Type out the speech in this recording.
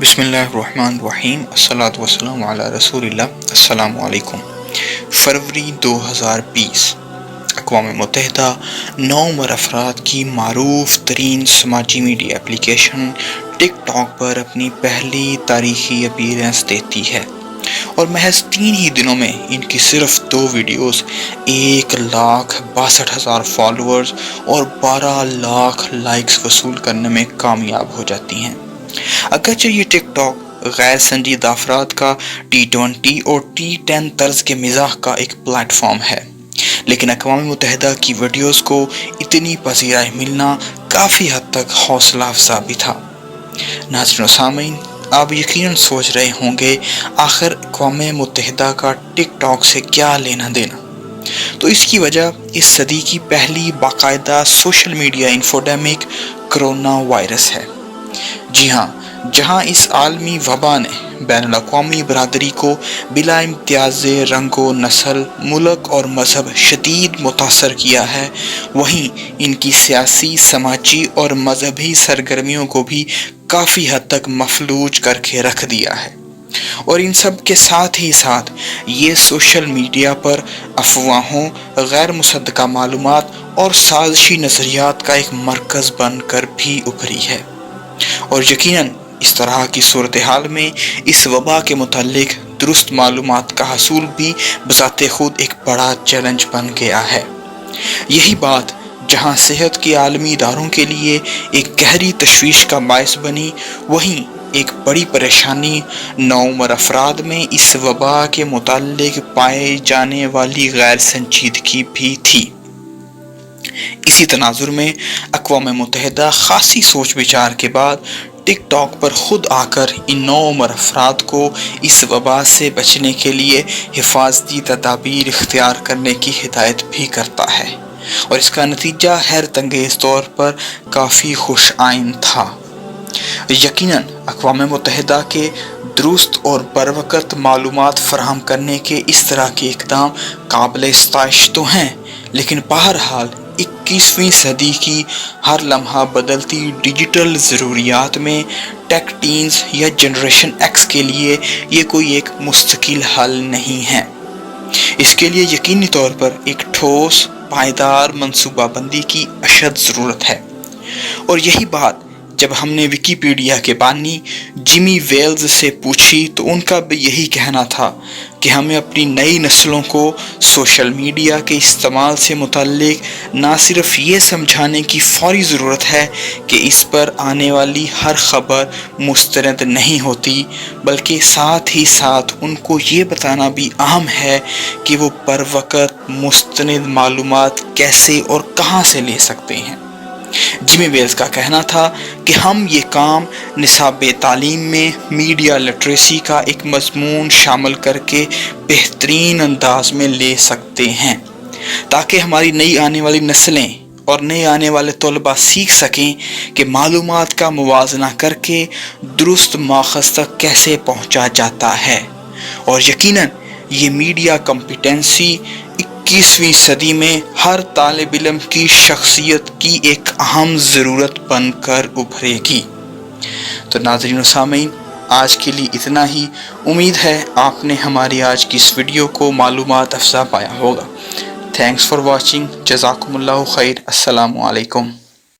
بسم اللہ الرحمن الرحیم الصلاۃ والسلام علی رسول اللہ السلام علیکم۔ فروری 2020 اقوام متحدہ 9 افراد کی معروف ترین سماجی میڈیا اپلیکیشن ٹک ٹاک پر اپنی پہلی تاریخی اپیرنس دیتی ہے، اور محض 3 ہی دنوں میں ان کی صرف 2 ویڈیوز 1,62,000 فالوورز اور 12 لاکھ لائکس وصول کرنے میں کامیاب ہو جاتی ہیں۔ اگرچہ یہ ٹک ٹاک غیر سنجیدہ افراد کا T20 اور T10 طرز کے مزاح کا ایک پلیٹ فارم ہے، لیکن اقوام متحدہ کی ویڈیوز کو اتنی پذیرائی ملنا کافی حد تک حوصلہ افزا بھی تھا۔ ناظرین و سامعین، آپ یقیناً سوچ رہے ہوں گے آخر اقوام متحدہ کا ٹک ٹاک سے کیا لینا دینا؟ تو اس کی وجہ اس صدی کی پہلی باقاعدہ سوشل میڈیا انفوڈیمک کرونا وائرس ہے۔ جی ہاں، جہاں اس عالمی وبا نے بین الاقوامی برادری کو بلا امتیاز رنگ و نسل، ملک اور مذہب شدید متاثر کیا ہے، وہیں ان کی سیاسی، سماجی اور مذہبی سرگرمیوں کو بھی کافی حد تک مفلوج کر کے رکھ دیا ہے۔ اور ان سب کے ساتھ ہی ساتھ یہ سوشل میڈیا پر افواہوں، غیر مصدقہ معلومات اور سازشی نظریات کا ایک مرکز بن کر بھی ابھری ہے، اور یقیناً اس طرح کی صورتحال میں اس وبا کے متعلق درست معلومات کا حصول بھی بذات خود ایک بڑا چیلنج بن گیا ہے۔ یہی بات جہاں صحت کے عالمی اداروں کے لیے ایک گہری تشویش کا باعث بنی، وہیں ایک بڑی پریشانی 9 افراد میں اس وبا کے متعلق پائے جانے والی غیر سنجیدگی بھی تھی۔ اسی تناظر میں اقوام متحدہ خاصی سوچ بچار کے بعد ٹک ٹاک پر خود آ کر ان 9 افراد کو اس وبا سے بچنے کے لیے حفاظتی تدابیر اختیار کرنے کی ہدایت بھی کرتا ہے، اور اس کا نتیجہ حیرت انگیز طور پر کافی خوش آئند تھا۔ یقیناً اقوام متحدہ کے درست اور بروقت معلومات فراہم کرنے کے اس طرح کے اقدام قابل ستائش تو ہیں، لیکن بہرحال 21ویں صدی کی ہر لمحہ بدلتی ڈیجیٹل ضروریات میں ٹیک ٹینز یا جنریشن ایکس کے لیے یہ کوئی ایک مستقل حل نہیں ہے۔ اس کے لیے یقینی طور پر ایک ٹھوس، پائیدار منصوبہ بندی کی اشد ضرورت ہے، اور یہی بات جب ہم نے ویکیپیڈیا کے بانی جیمی ویلز سے پوچھی تو ان کا بھی یہی کہنا تھا کہ ہمیں اپنی نئی نسلوں کو سوشل میڈیا کے استعمال سے متعلق نہ صرف یہ سمجھانے کی فوری ضرورت ہے کہ اس پر آنے والی ہر خبر مستند نہیں ہوتی، بلکہ ساتھ ہی ساتھ ان کو یہ بتانا بھی اہم ہے کہ وہ بروقت مستند معلومات کیسے اور کہاں سے لے سکتے ہیں۔ جمی ویلز کا کہنا تھا کہ ہم یہ کام نصاب تعلیم میں میڈیا لٹریسی کا ایک مضمون شامل کر کے بہترین انداز میں لے سکتے ہیں، تاکہ ہماری نئی آنے والی نسلیں اور نئے آنے والے طلباء سیکھ سکیں کہ معلومات کا موازنہ کر کے درست ماخذ تک کیسے پہنچا جاتا ہے، اور یقیناً یہ میڈیا کمپیٹنسی 21ویں صدی میں ہر طالب علم کی شخصیت کی ایک اہم ضرورت بن کر ابھرے گی۔ تو ناظرین و سامعین، آج کے لیے اتنا ہی۔ امید ہے آپ نے ہماری آج کی اس ویڈیو کو معلومات افزا پایا ہوگا۔ تھینکس فار واچنگ، جزاکم اللہ خیر، السلام علیکم۔